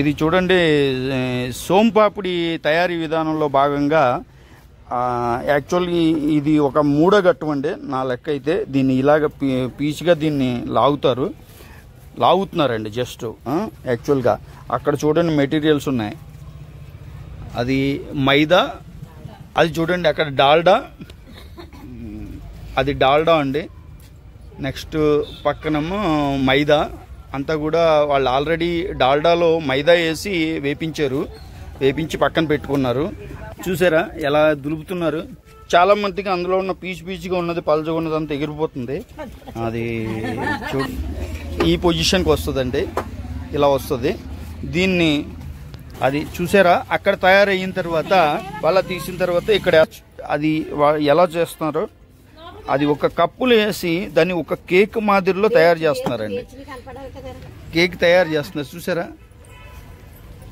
ఇది చూడండి, సోంపాపిడి తయారీ విధానంలో భాగంగా యాక్చువల్లీ ఇది ఒక మూడో ఘట్టం అండి నా లెక్క అయితే. దీన్ని ఇలాగ పీచుగా దీన్ని లాగుతున్నారండి జస్ట్. యాక్చువల్గా అక్కడ చూడండి మెటీరియల్స్ ఉన్నాయి, అది మైదా, అది చూడండి అక్కడ డాల్డా, అది డాల్డా అండి. నెక్స్ట్ పక్కనేమో మైదా, అంతా కూడా వాళ్ళు ఆల్రెడీ డాల్డాలో మైదా వేసి వేపించి పక్కన పెట్టుకున్నారు. చూసారా ఎలా దులుపుతున్నారు. చాలా మందికి అందులో ఉన్న పీచుగా ఉన్నది, పల్చగా ఉన్నది అంతా ఎగిరిపోతుంది. అది ఈ పొజిషన్కి వస్తుందండి, ఇలా వస్తుంది. దీన్ని అది చూసారా అక్కడ తయారయిన తర్వాత వాళ్ళ తీసిన తర్వాత ఇక్కడ అది ఎలా చేస్తున్నారో అది ఒక కప్పులు వేసి దాన్ని ఒక కేక్ మాదిరిలో తయారు చేస్తున్నారండి. కేక్ తయారు చేస్తున్నారు చూసారా,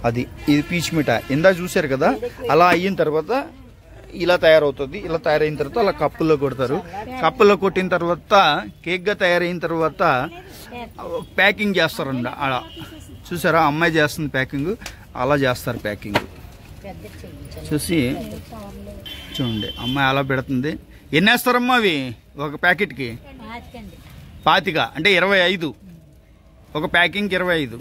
అది ఇది పీచు మిఠాయి ఇందా చూసారు కదా. అలా అయిన తర్వాత ఇలా తయారవుతుంది. ఇలా తయారైన తర్వాత అలా కప్పుల్లో కొడతారు. కప్పుల్లో కొట్టిన తర్వాత కేక్గా తయారైన తర్వాత ప్యాకింగ్ చేస్తారండి. అలా చూసారా అమ్మాయి చేస్తుంది ప్యాకింగ్, అలా చేస్తారు ప్యాకింగ్. చూసి చూడండి అమ్మాయి అలా పెడుతుంది. ఎన్ని వేస్తారమ్మా అవి ఒక ప్యాకెట్కి? 25 అంటే 25, ఒక ప్యాకింగ్కి 25.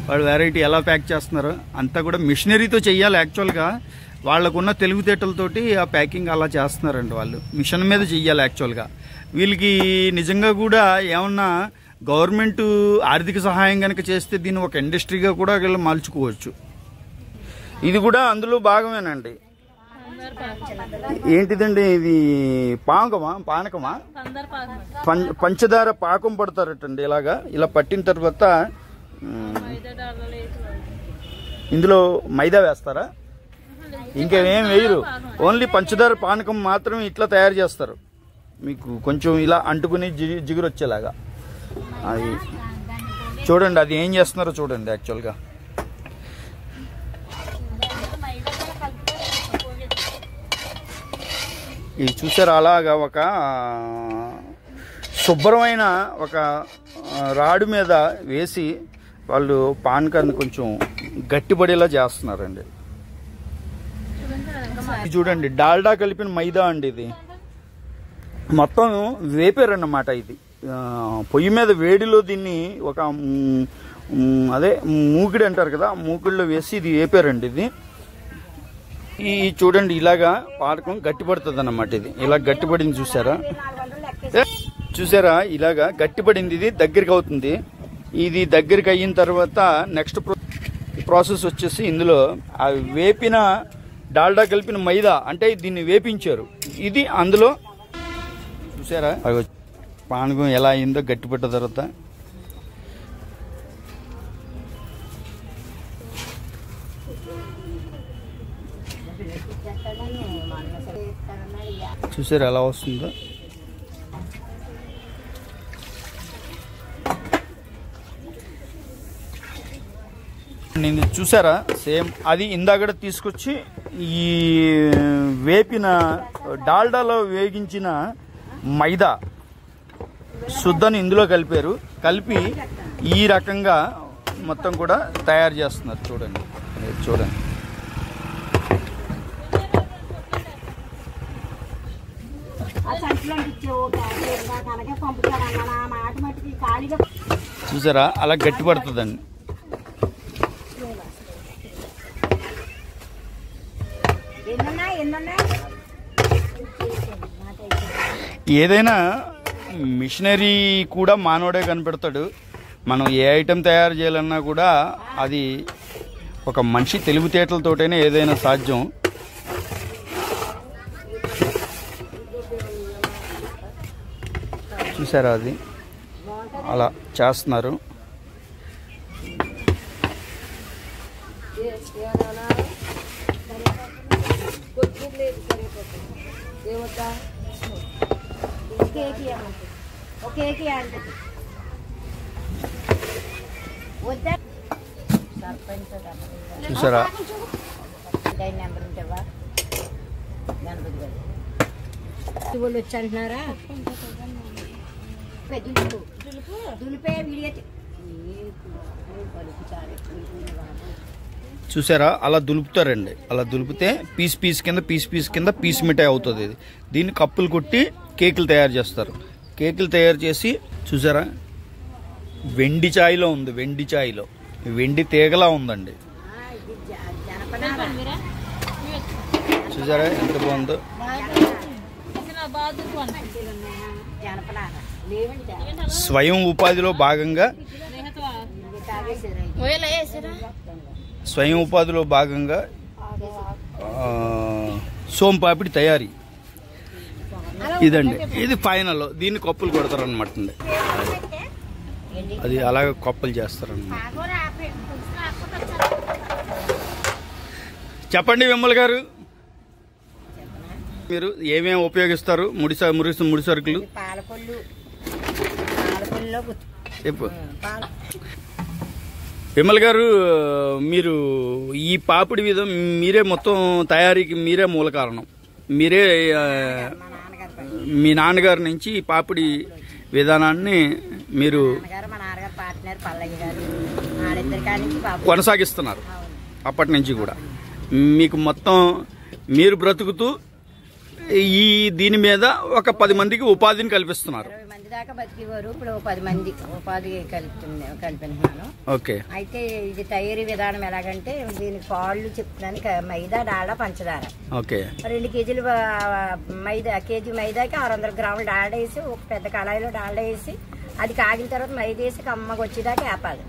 వాళ్ళు వెరైటీ ఎలా ప్యాక్ చేస్తున్నారు అంతా కూడా మిషనరీతో చెయ్యాలి. యాక్చువల్గా వాళ్ళకున్న తెలివితేటలతోటి ఆ ప్యాకింగ్ అలా చేస్తున్నారండి. వాళ్ళు మిషన్ మీద చెయ్యాలి. యాక్చువల్గా వీళ్ళకి నిజంగా కూడా ఏమన్నా గవర్నమెంట్ ఆర్థిక సహాయం కనుక చేస్తే దీన్ని ఒక ఇండస్ట్రీగా కూడా వీళ్ళు మలుచుకోవచ్చు. ఇది కూడా అందులో భాగమేనండి. ఏంటిదండి ఇది? పానకమా పంచదార పాకం పడతారటండి. ఇలా పట్టిన తర్వాత ఇందులో మైదా వేస్తారా? ఇంకేం వేయరు, ఓన్లీ పంచదార పానకం మాత్రమే ఇట్లా తయారు చేస్తారు. మీకు కొంచెం ఇలా అంటుకుని జిగురు వచ్చేలాగా. అది చూడండి అది ఏం చేస్తున్నారో చూడండి. యాక్చువల్గా ఇది చూసారు అలాగా ఒక శుభ్రమైన ఒక రాడు మీద వేసి వాళ్ళు పానకాన్ని కొంచెం గట్టిపడేలా చేస్తున్నారండి. చూడండి డాల్డా కలిపిన మైదా అండి. ఇది మొత్తం వేపారన్నమాట. ఇది పొయ్యి మీద వేడిలో దీన్ని ఒక మూకిడి అంటారు కదా, మూకిడిలో వేసి ఇది వేపారండి. ఇది చూడండి ఇలాగా పానకం గట్టిపడుతుంది అన్నమాట. ఇది ఇలా గట్టిపడింది చూసారా ఇలాగా గట్టిపడింది. ఇది దగ్గరికి అవుతుంది. ఇది దగ్గరికి అయిన తర్వాత నెక్స్ట్ ప్రాసెస్ వచ్చేసి ఇందులో ఆ వేపిన డాల్డా కలిపిన మైదా అంటే దీన్ని వేపించారు. ఇది అందులో చూసారా పానకం ఎలా అయిందో గట్టిపడ్డ తర్వాత. చూసారా ఎలా వస్తుందో. నేను చూసారా సేమ్ అది ఇందాక తీసుకొచ్చి ఈ వేపిన డాల్డాలో వేగించిన మైదా శుద్ధని ఇందులో కలిపి ఈ రకంగా మొత్తం కూడా తయారు చేస్తున్నారు. చూడండి చూసారా అలా గట్టి పడుతుందండి. ఏదైనా మిషనరీ కూడా మానవుడే కనిపెడతాడు. మనం ఏ ఐటెం తయారు చేయాలన్నా కూడా అది ఒక మనిషి తెలివితేటలతోటనే ఏదైనా సాధ్యం. చూసారా అది అలా చేస్తున్నారు. చూసారా వచ్చి అంటున్నారా చూసారా, అలా దులుపుతారండి. అలా దులిపితే పీస్ కింద పీస్ మిఠాయి అవుతుంది. ఇది దీన్ని కప్పులు కొట్టి కేకులు తయారు చేస్తారు. కేకులు తయారు చేసి చూసారా, వెండి చాయిలో ఉంది. వెండి చాయిలో వెండి తీగలా ఉందండి. చూసారా ఎంత బాగుందో. స్వయం ఉపాధిలో భాగంగా సోంపాపిడి తయారీ ఇదండి. ఇది ఫైనల్. దీన్ని కప్పులు కొడతారనమాట. అది అలాగే కప్పులు చేస్తారన్నమాట. చెప్పండి విమల్ గారు, మీరు ఏమేమి ఉపయోగిస్తారు? ముడి సరుకులు చెప్పు. విమల్ గారు, మీరు ఈ పాపిడి విధం మీరే మొత్తం తయారీకి మీరే మూల కారణం. మీరే మీ నాన్నగారి నుంచి ఈ పాపిడి విధానాన్ని మీరు కొనసాగిస్తున్నారు అప్పటి నుంచి కూడా. మీకు మొత్తం మీరు బ్రతుకుతూ ఈ దీని మీద ఒక 10 మందికి ఉపాధిని కల్పిస్తున్నారు. 20 మంది దాకా బతికేవారు, ఇప్పుడు 10 మంది ఉపాధి కల్పిస్తున్నాను. ఓకే. అయితే ఇది తయారీ విధానం ఎలాగంటే, దీనికి పాళ్ళు చెప్తున్నాను. మైదా, డాల్డా, పంచదార. ఓకే. 2 కేజీలు మైదా, కేజీ మైదాకి 600 గ్రాములు డాల్డా వేసి, ఒక పెద్ద కళాయిలో డాల్డా వేసి, అది కాగిన తర్వాత మైదా వేసి కమ్మగా వచ్చేదాకా వేపాలి.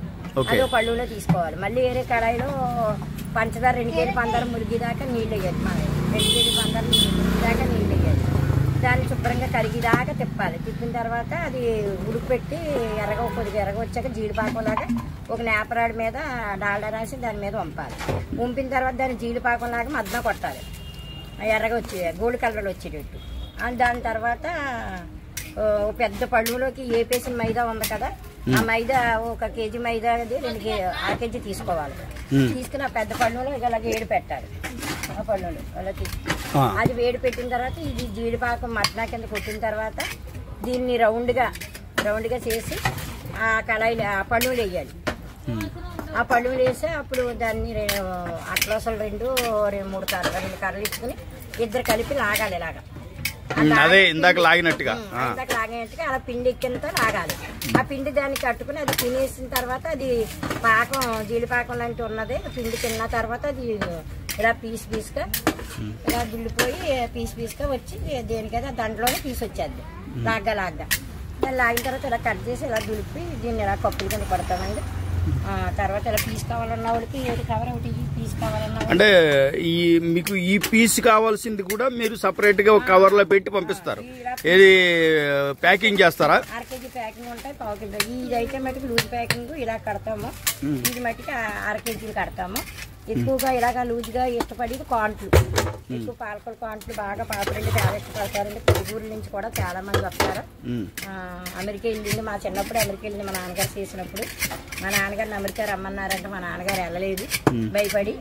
అది ఒక పళ్ళులో తీసుకోవాలి. మళ్ళీ వేరే కళాయిలో పంచదార 2 కేజీ పంచదార మురిగిదాకా నీళ్ళు వేయాలి. 2 కేజీ పంచదార మురిగిదాకా నీళ్ళు వేయాలి. దాన్ని శుభ్రంగా కరిగిదాకా తిప్పాలి. తిప్పిన తర్వాత అది ఉడికిపెట్టి కొద్దిగా ఎర్రగా వచ్చాక జీడిపాకంలాగా ఒక నేపరాడి మీద డాల్డా రాసి దాని మీద వంపాలి. వంపిన తర్వాత దాన్ని జీడిపాకంలాగా మధ్యన కొట్టాలి. ఎర్రగా వచ్చే గోల్డ్ కలర్లో వచ్చేటట్టు. దాని తర్వాత పెద్ద పళ్ళులోకి ఏపేసిన మైదా ఉంది కదా, ఆ మైదా 1 కేజీ మైదా అది 2 కేజీ తీసుకోవాలి. తీసుకుని ఆ పెద్ద పళ్ళులో ఇలాగ వేడి పెట్టాలి. ఆ పళ్ళులో అలా అది వేడి పెట్టిన తర్వాత ఇది జీడిపాకం మటనా కింద కొట్టిన తర్వాత దీన్ని రౌండ్గా చేసి ఆ కళాయిలు ఆ పళ్ళులు వేయాలి. ఆ పళ్ళులు వేసి అప్పుడు దాన్ని అట్లసలు 2 కర్రలు ఇచ్చుకుని ఇద్దరు కలిపి లాగాలి. ఇలాగా ఇందాక లాగినట్టుగా అలా పిండి ఎక్కినంత లాగాలి. ఆ పిండి దాన్ని కట్టుకుని అది తినేసిన తర్వాత అది పాకం జీడిపాకం లాంటి ఉన్నది. పిండి తిన్న తర్వాత అది ఇలా పీస్గా ఇలా దుల్లిపోయి పీస్గా వచ్చి దేనికైతే దాంట్లోనే వచ్చేది లాగ్గా. దాన్ని లాగిన తర్వాత ఇలా కట్ చేసి ఇలా దులిపి దీన్ని ఇలా కప్పులు కింద కొడతామండి. తర్వాత ఇలా పీస్ కావాలన్న వాళ్ళకి కవర్ ఒకటి పీస్ కావాలన్నా అంటే మీకు ఈ పీస్ కావాల్సింది కూడా మీరు సపరేట్ గా ఒక కవర్ లో పెట్టి పంపిస్తారు. ఏది ప్యాకింగ్ చేస్తారా? 1/2 కేజీ ప్యాకింగ్ ఉంటాయి, 1/4 కేజీ. ఇది అయితే మటుకు లూజ్ ప్యాకింగ్ ఇలా కడతాము. ఇది మటుకు 1/2 కేజీలు కడతాము. ఎక్కువగా ఇలాగా లూజ్గా ఇష్టపడేది కాంట్లు. ఎక్కువ పాలకొల కాంట్లు బాగా పాపడండి చాలా ఇష్టపడతారండి. పొరుగురు నుంచి కూడా చాలా మంది వస్తారు. అమెరికా వెళ్ళింది, మా చిన్నప్పుడు అమెరికా వెళ్ళింది మా నాన్నగారు చేసినప్పుడు. మా నాన్నగారిని అమెరికా రమ్మన్నారంటే మా నాన్నగారు వెళ్ళలేదు, భయపడి.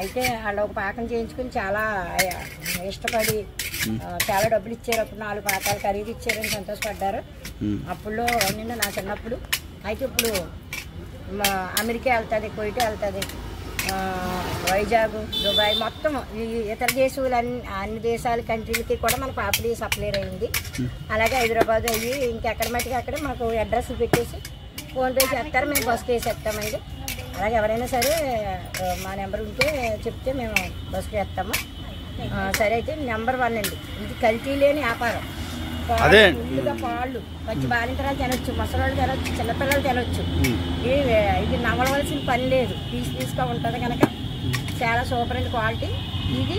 అయితే వాళ్ళు ఒక పాకం చేయించుకుని చాలా ఇష్టపడి చాలా డబ్బులు ఇచ్చారు. అప్పుడు 4 పాకాలు ఖరీదు ఇచ్చారని సంతోషపడ్డారు అప్పుడులో నిన్న నా చిన్నప్పుడు. అయితే ఇప్పుడు అమెరికా వెళ్తుంది, కువైట్ వెళ్తుంది, వైజాగ్, దుబాయ్ మొత్తం ఇతర దేశాలు అన్ని దేశాల కంట్రీలకి కూడా మన పాపిడి సప్లైర్ అయింది. అలాగే హైదరాబాద్ అయ్యి ఇంకెక్కడ మట్టికి అక్కడే మాకు అడ్రస్ పెట్టేసి ఫోన్పే చేస్తారు, మేము బస్కి వేసేస్తామండి. అలాగే ఎవరైనా సరే మా నెంబర్ ఉంటే చెప్తే మేము బస్కి వేస్తాము. సరే అయితే నెంబర్ 1 అండి. ఇది కల్తీ లేని వ్యాపారం. ఫుల్గా పాళ్ళు మంచి బాలింతరాలు తినొచ్చు, ముసలాళ్ళు తినొచ్చు, చిన్నపిల్లలు తినొచ్చు. ఇది నవ్వవలసిన పని లేదు, పీస్గా ఉంటుంది కనుక చాలా సూపర్ అండి క్వాలిటీ. ఇది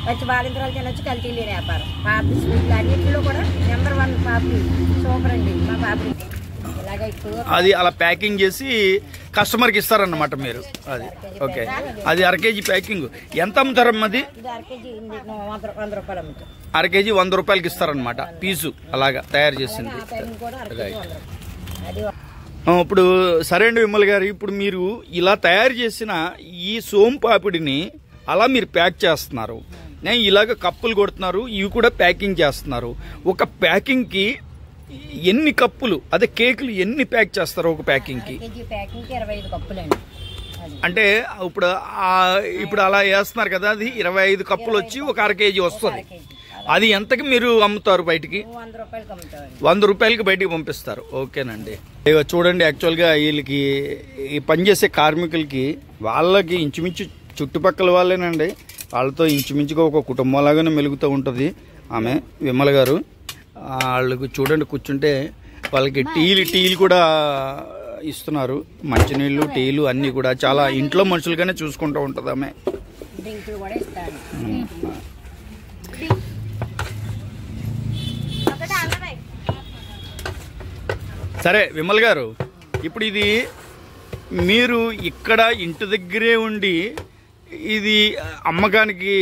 మంచి బాలింతరాలు తినొచ్చు, కల్తీ లేని వ్యాపారం. పాపిడి స్వీట్లు అన్నింటిలో కూడా నెంబర్ 1 పాపిడి సూపర్ అండి మా పాపిడి. ఇలాగ ఎక్కువ అది అలా ప్యాకింగ్ చేసి కస్టమర్కి ఇస్తారన్నమాట మీరు. అది ఓకే. అది 1/2 కేజీ ప్యాకింగ్ ఎంత అమ్ముతారమ్మా? అది 1/2 కేజీ 100 రూపాయలు అమ్ముతారు. 1/2 కేజీ 100 రూపాయలకి ఇస్తారనమాట పీసు అలాగా తయారు చేసింది. ఇప్పుడు సరే అండి విమల్ గారు, ఇప్పుడు మీరు ఇలా తయారు చేసిన ఈ సోంపాపిడిని అలా మీరు ప్యాక్ చేస్తున్నారు, నేను ఇలాగ కప్పులు కొడుతున్నారు, ఇవి కూడా ప్యాకింగ్ చేస్తున్నారు. ఒక ప్యాకింగ్కి ఎన్ని కప్పులు అదే కేకులు ఎన్ని ప్యాక్ చేస్తారు ఒక ప్యాకింగ్కి? కేజీ ప్యాకింగ్కి 25 కప్పులండి. అంటే ఇప్పుడు అలా వేస్తున్నారు కదా, అది 25 కప్పులు వచ్చి ఒక అర కేజీ వస్తుంది. అది ఎంతకి మీరు అమ్ముతారు బయటికి? 100 రూపాయలకి అమ్ముతామండి. 100 రూపాయలకి బయటికి పంపిస్తారు. ఓకేనండి. చూడండి, యాక్చువల్గా వీళ్ళకి ఈ పనిచేసే కార్మికులకి వాళ్ళకి ఇంచుమించు చుట్టుపక్కల వాళ్ళేనండి, వాళ్ళతో ఇంచుమించుగా ఒక కుటుంబంలాగానే మెలుగుతూ ఉంటుంది ఆమె విమల గారు. వాళ్ళకు చూడండి కూర్చుంటే వాళ్ళకి టీలు కూడా ఇస్తున్నారు, మంచినీళ్ళు టీలు అన్నీ కూడా చాలా ఇంట్లో మనుషులుగానే చూసుకుంటూ ఉంటుంది ఆమె. డ్రింకులు కూడా ఇస్తాను. సరే విమల్ గారు, ఇప్పుడు ఇది మీరు ఇక్కడ ఇంటి దగ్గరే ఉండి ఇది అమ్మకానికి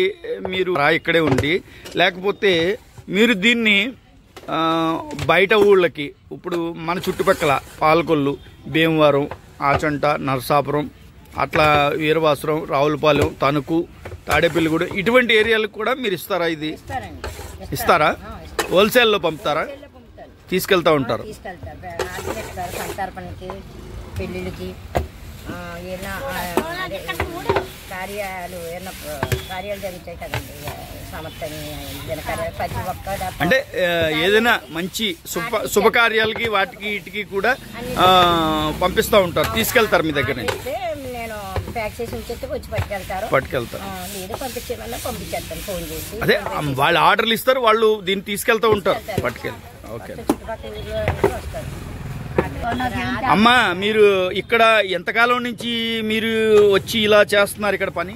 మీరు ఇక్కడే ఉండి, లేకపోతే మీరు దీన్ని బయట ఊళ్ళకి ఇప్పుడు మన చుట్టుపక్కల పాలకొల్లు, భీమవరం, ఆచంట, నరసాపురం, అట్లా వీరవాసురం, రావులపాలెం, తణుకు, తాడేపల్లిగూడ ఇటువంటి ఏరియాలకు కూడా మీరు ఇస్తారా? ఇది ఇస్తారా? హోల్సేల్లో పంపుతారా? తీసుకెళ్తా ఉంటారు. సంతర్పణకి, పెళ్ళిళ్ళకి, కార్యాలు జరుగుతాయి కదండి, సమర్థని ప్రతి ఒక్క అంటే ఏదైనా మంచి శుభకార్యాలకి వాటికి వీటికి కూడా పంపిస్తూ ఉంటారు, తీసుకెళ్తారు మీ దగ్గర నుంచి? నేను ప్యాక్ చేసి ఉంచేస్తే వచ్చి పట్టుకెళ్తారు. లేదు పంపించేమన్నా పంపించేస్తాను ఫోన్ చేసి. అదే వాళ్ళు ఆర్డర్లు ఇస్తారు, వాళ్ళు దీన్ని తీసుకెళ్తూ ఉంటారు పట్టుకెళ్ళి. ఓకే అమ్మా, మీరు ఇక్కడ ఎంతకాలం నుంచి మీరు వచ్చి ఇలా చేస్తున్నారు ఇక్కడ పని?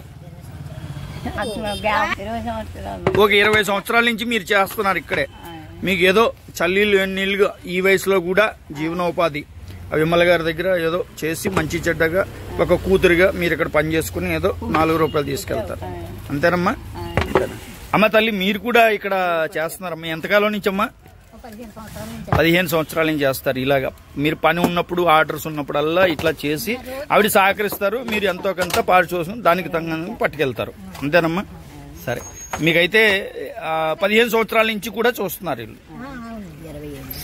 ఒక 20 సంవత్సరాల నుంచి మీరు చేస్తున్నారు ఇక్కడే. మీకు ఏదో చల్లీళ్ళు ఎన్నీళ్ళుగా ఈ వయసులో కూడా జీవనోపాధి విమల గారి దగ్గర ఏదో చేసి మంచి చెడ్డగా ఒక కూతురుగా మీరు ఇక్కడ పని చేసుకుని ఏదో 4 రూపాయలు తీసుకెళ్తారు, అంతేనమ్మా? అమ్మ తల్లి, మీరు కూడా ఇక్కడ చేస్తున్నారమ్మా, ఎంతకాలం నుంచి అమ్మా? 15 సంవత్సరాల నుంచి చేస్తారు ఇలాగా. మీరు పని ఉన్నప్పుడు, ఆర్డర్స్ ఉన్నప్పుడల్లా ఇట్లా చేసి ఆవిడ సహకరిస్తారు, మీరు ఎంతో కొంత పాడు చూసి దానికి తగ్గ పట్టుకెళ్తారు, అంతేనమ్మా? సరే, మీకైతే 15 సంవత్సరాల నుంచి కూడా చూస్తున్నారు వీళ్ళు.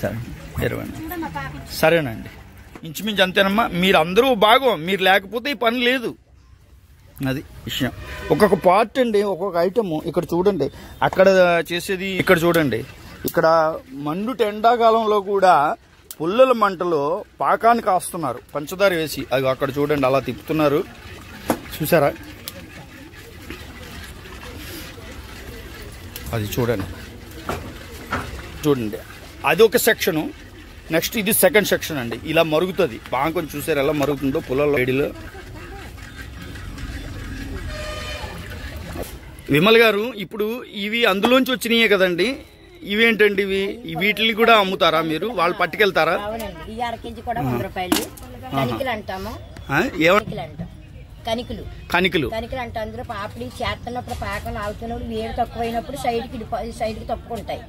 సరే, 20. సరేనండి, ఇంచుమించు అంతేనమ్మా. మీరు అందరూ భాగం, మీరు లేకపోతే ఈ పని లేదు, అది విషయం. ఒక్కొక్క పార్ట్ అండి, ఒక్కొక్క ఐటమ్. ఇక్కడ చూడండి, అక్కడ చేసేది ఇక్కడ చూడండి. ఇక్కడ మండుట ఎండాకాలంలో కూడా పుల్లల మంటలో పాకాన్ని కాస్తున్నారు పంచదార వేసి. అది అక్కడ చూడండి, అలా తిప్పుతున్నారు, చూసారా? అది చూడండి, అది ఒక సెక్షను. నెక్స్ట్ ఇది సెకండ్ సెక్షన్ అండి. ఇలా మరుగుతుంది పాకం, చూసారు ఎలా మరుగుతుందో పుల్లల వేడిలో. విమల్ గారు, ఇప్పుడు ఇవి అందులోంచి వచ్చినాయే కదండి, ఇవేంటండి ఇవి? వీటిని కూడా అమ్ముతారా మీరు? వాళ్ళు పట్టుకెళ్తారా? ఈ అర కేజీ కూడా 100 రూపాయలు. కనికలు అంటాము, కనికలు అంటే అందులో పాపడి చేస్తున్నప్పుడు పాకం ఆగుతున్నప్పుడు వేరు తక్కువైనప్పుడు సైడ్కి తప్పుకుంటాయి.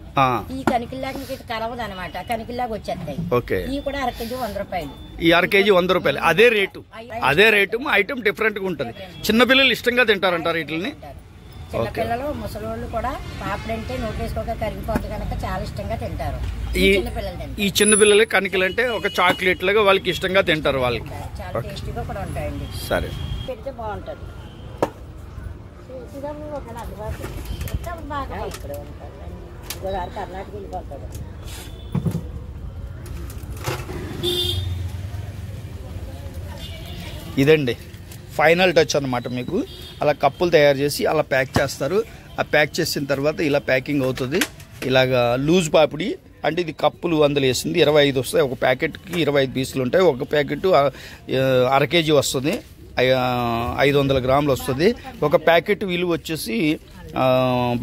ఈ కనికల్లాగా కలవదు అనమాట, కనికల్లాగా వచ్చేస్తాయి. ఇవి కూడా అర కేజీ 100 రూపాయలు. ఈ అర కేజీ 100 రూపాయలు. అదే రేటు, ఐటమ్ డిఫరెంట్ గా ఉంటుంది. చిన్నపిల్లలు ఇష్టంగా తింటారంటారు వీటిని? చిన్నపిల్లలు, ముసలోళ్ళు కూడా పాపడి అంటే నోటేసుకోక కరిగిపోతుంది కనుక చాలా ఇష్టంగా తింటారు. ఈ చిన్నపిల్లలకి కనికలు అంటే ఒక చాక్లెట్ లాగా వాళ్ళకి ఇష్టంగా తింటారు, వాళ్ళకి చాలా టేస్టీగా కూడా ఉంటాయండి. సరే, పెడితే బాగుంటుంది. కర్ణాటక వెళ్ళిపోతాడు. ఇదండి ఫైనల్ టచ్ అన్నమాట. మీకు అలా కప్పులు తయారు చేసి అలా ప్యాక్ చేస్తారు. ఆ ప్యాక్ చేసిన తర్వాత ఇలా ప్యాకింగ్ అవుతుంది. ఇలాగా లూజ్ పాపిడి అంటే ఇది కప్పులు అందులో వేసింది 25 వస్తాయి. ఒక ప్యాకెట్కి 25 పీసులు ఉంటాయి. ఒక ప్యాకెట్ అర కేజీ వస్తుంది, 500 గ్రాములు వస్తుంది. ఒక ప్యాకెట్ విలువ వచ్చేసి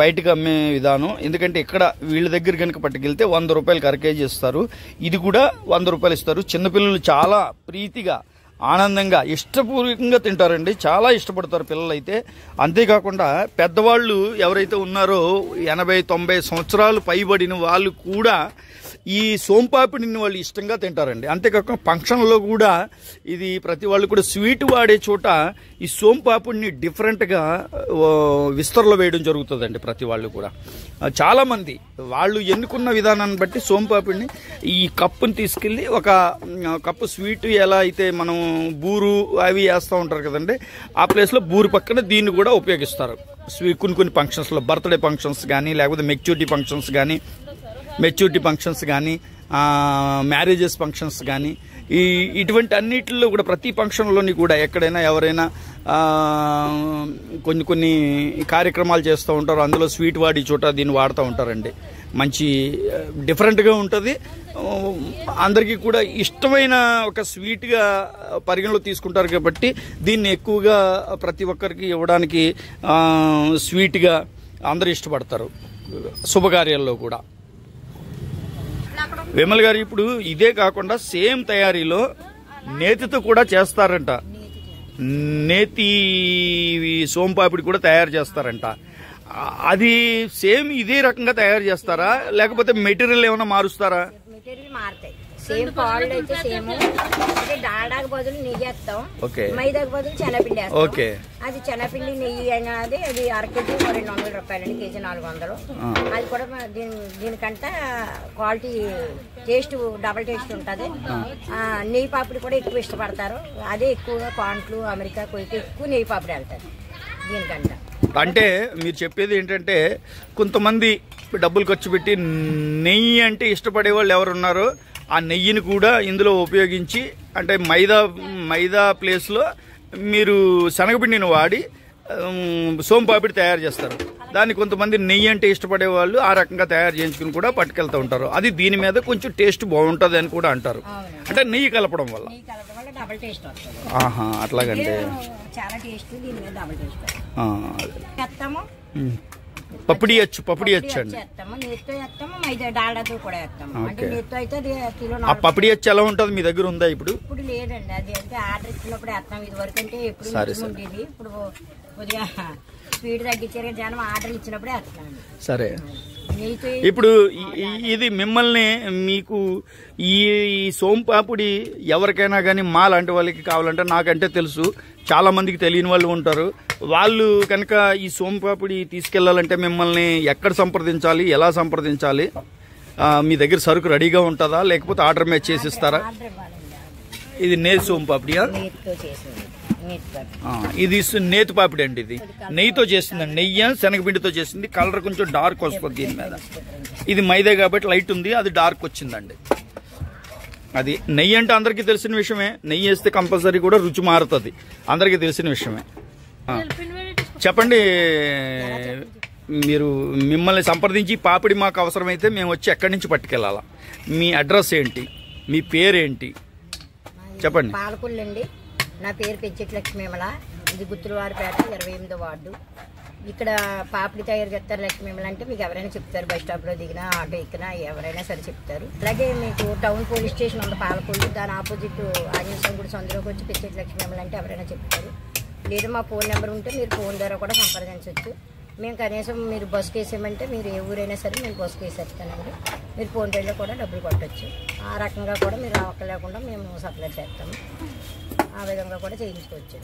బయటకు అమ్మే విధానం. ఎందుకంటే ఇక్కడ వీళ్ళ దగ్గర కనుక పట్టుకెళ్తే 100 రూపాయలకి అర కేజీ ఇస్తారు. ఇది కూడా 100 రూపాయలు ఇస్తారు. చిన్నపిల్లలు చాలా ప్రీతిగా ఆనందంగా ఇష్టపూర్వకంగా తింటారండి, చాలా ఇష్టపడతారు పిల్లలు అయితే. అంతేకాకుండా పెద్దవాళ్ళు ఎవరైతే ఉన్నారో 80-90 సంవత్సరాలు పైబడిన వాళ్ళు కూడా ఈ సోంపాపిడిని వాళ్ళు ఇష్టంగా తింటారండి. అంతేకాక ఫంక్షన్లో కూడా ఇది ప్రతి వాళ్ళు కూడా స్వీట్ వాడే చోట ఈ సోంపాపిడిని డిఫరెంట్గా విస్తరలో వేయడం జరుగుతుందండి. ప్రతి వాళ్ళు కూడా చాలామంది వాళ్ళు ఎన్నుకున్న విధానాన్ని బట్టి సోంపాపిడిని ఈ కప్పుని తీసుకెళ్ళి ఒక కప్పు స్వీట్ ఎలా అయితే మనం బూరు అవి వేస్తూ ఉంటారు కదండి, ఆ ప్లేస్లో బూరు పక్కన దీన్ని కూడా ఉపయోగిస్తారు. కొన్ని ఫంక్షన్స్లో బర్త్డే ఫంక్షన్స్ కానీ, లేకపోతే మెచ్యూరిటీ ఫంక్షన్స్ కానీ, మ్యారేజెస్ ఫంక్షన్స్ కానీ, ఇటువంటి అన్నిటిలో కూడా ప్రతి ఫంక్షన్లోని కూడా ఎక్కడైనా ఎవరైనా కొన్ని కార్యక్రమాలు చేస్తూ ఉంటారు. అందులో స్వీట్ వాడి చోట దీన్ని వాడుతూ ఉంటారండి. మంచి డిఫరెంట్గా ఉంటుంది. అందరికీ కూడా ఇష్టమైన ఒక స్వీట్గా పరిగణలో తీసుకుంటారు కాబట్టి దీన్ని ఎక్కువగా ప్రతి ఒక్కరికి ఇవ్వడానికి స్వీట్గా అందరూ ఇష్టపడతారు శుభకార్యాల్లో కూడా. విమల్ గారు, ఇప్పుడు ఇదే కాకుండా సేమ్ తయారీలో నేతితో కూడా చేస్తారంట. నేతి సోంపాపిడి కూడా తయారు చేస్తారంట. అది సేమ్ ఇదే రకంగా తయారు చేస్తారా, లేకపోతే మెటీరియల్ ఏమైనా మారుస్తారా? మెటీరియల్ మారుతాయి. సేమ్ పాలు అయితే సేమ్. అంటే డాల్డాకు బదులు నెయ్యి వేస్తాం, మైదాకు బదులు శనగపిండి వేస్తాం. అది శనగపిండి నెయ్యి అనేది అది అరకేజీ 200 రూపాయలండి, కేజీ 400. అది కూడా దీనికంటే క్వాలిటీ టేస్ట్ డబల్ టేస్ట్ ఉంటుంది. నెయ్యి పాపిడి కూడా ఎక్కువ ఇష్టపడతారు. అదే ఎక్కువగా పాంట్లు అమెరికా కొయితే ఎక్కువ నెయ్యి పాపిడి వెళ్తారు దీనికంటే. అంటే మీరు చెప్పేది ఏంటంటే కొంతమంది డబ్బులు ఖర్చు పెట్టి నెయ్యి అంటే ఇష్టపడే వాళ్ళు ఎవరున్నారో ఆ నెయ్యిని కూడా ఇందులో ఉపయోగించి, అంటే మైదా ప్లేస్లో మీరు శనగపిండిని వాడి సోంపాపిడి తయారు చేస్తారు. దాన్ని కొంతమంది నెయ్యి అంటే ఇష్టపడే వాళ్ళు ఆ రకంగా తయారు చేయించుకుని కూడా పట్టుకెళ్తూ ఉంటారు. అది దీని మీద కొంచెం టేస్ట్ బాగుంటుంది అని కూడా అంటారు. అంటే నెయ్యి కలపడం వల్ల డబల్ టేస్ట్ వస్తుంది. అట్లాగంటే చాలా టేస్ట్ దీని మీద డబల్ టేస్ట్. పప్పుడి అండి. ఆ పప్పుడి అచ్చు ఎలా ఉంటుంది మీ దగ్గర, ఉందా ఇప్పుడు? ఇప్పుడు లేదండి, అది అంటే ఆర్డర్ ఇచ్చినప్పుడు వేస్తాం. ఇది వరకు అంటే ఎప్పుడు ఉండేది. ఇప్పుడు కొద్దిగా స్వీట్ తగ్గించారు, జనం ఆర్డర్ ఇచ్చినప్పుడే వేస్తాం. సరే, ఇప్పుడు ఇది మిమ్మల్ని మీకు ఈ సోంపాపిడి ఎవరికైనా కానీ మా లాంటి వాళ్ళకి కావాలంటే, నాకంటే తెలుసు చాలా మందికి తెలియని వాళ్ళు ఉంటారు. వాళ్ళు కనుక ఈ సోంపాపిడి తీసుకెళ్లాలంటే మిమ్మల్ని ఎక్కడ సంప్రదించాలి, ఎలా సంప్రదించాలి? మీ దగ్గర సరుకు రెడీగా ఉంటుందా, లేకపోతే ఆర్డర్ మ్యాచ్ చేసిస్తారా? ఇది నేతి సోంపాపిడియా? ఇది నేతి పాపిడి అండి. ఇది నెయ్యితో చేసిందండి. నెయ్యి శనగపిండితో చేసింది. కలర్ కొంచెం డార్క్ వస్తుంది దీని మీద. ఇది మైదా కాబట్టి లైట్ ఉంది, అది డార్క్ వచ్చిందండి. అది నెయ్యి అంటే అందరికీ తెలిసిన విషయమే. నెయ్యి వేస్తే కంపల్సరీ కూడా రుచి మారుతుంది, అందరికీ తెలిసిన విషయమే. చెప్పండి, మీరు మిమ్మల్ని సంప్రదించి పాపిడి మాకు అవసరమైతే మేము వచ్చి ఎక్కడి నుంచి పట్టుకెళ్ళాలా? మీ అడ్రస్ ఏంటి, మీ పేరేంటి చెప్పండి. పాలకొల్లండి. నా పేరు పెంచెట్టి లక్ష్మీమల. ఇది గుత్తులవారిపేట 28వ వార్డు. ఇక్కడ పాపిడి తయారు చేస్తారు లక్ష్మీమల అంటే మీకు ఎవరైనా చెప్తారు. బస్ స్టాప్లో దిగినా, ఆటో ఎక్కినా ఎవరైనా సరే చెప్తారు. అలాగే మీకు టౌన్ పోలీస్ స్టేషన్ ఉంది పాలకొల్లు, దాని ఆపోజిట్ ఆంజనేయ గుడి సందులోకి వచ్చి పెంచెట్టి లక్ష్మీమల అంటే ఎవరైనా చెప్తారు. లేదు మా ఫోన్ నెంబర్ ఉంటే మీరు ఫోన్ ద్వారా కూడా సంప్రదించవచ్చు. మేము కనీసం మీరు బస్కి వేసామంటే మీరు ఏ ఊరైనా సరే మేము బస్కి వేసేస్తానండి. మీరు ఫోన్పేలో కూడా డబ్బులు కొట్టచ్చు. ఆ రకంగా కూడా మీరు రావక్కర్లేకుండా మేము సప్లై చేస్తాము. ఆ విధంగా కూడా చేయించుకోవచ్చు.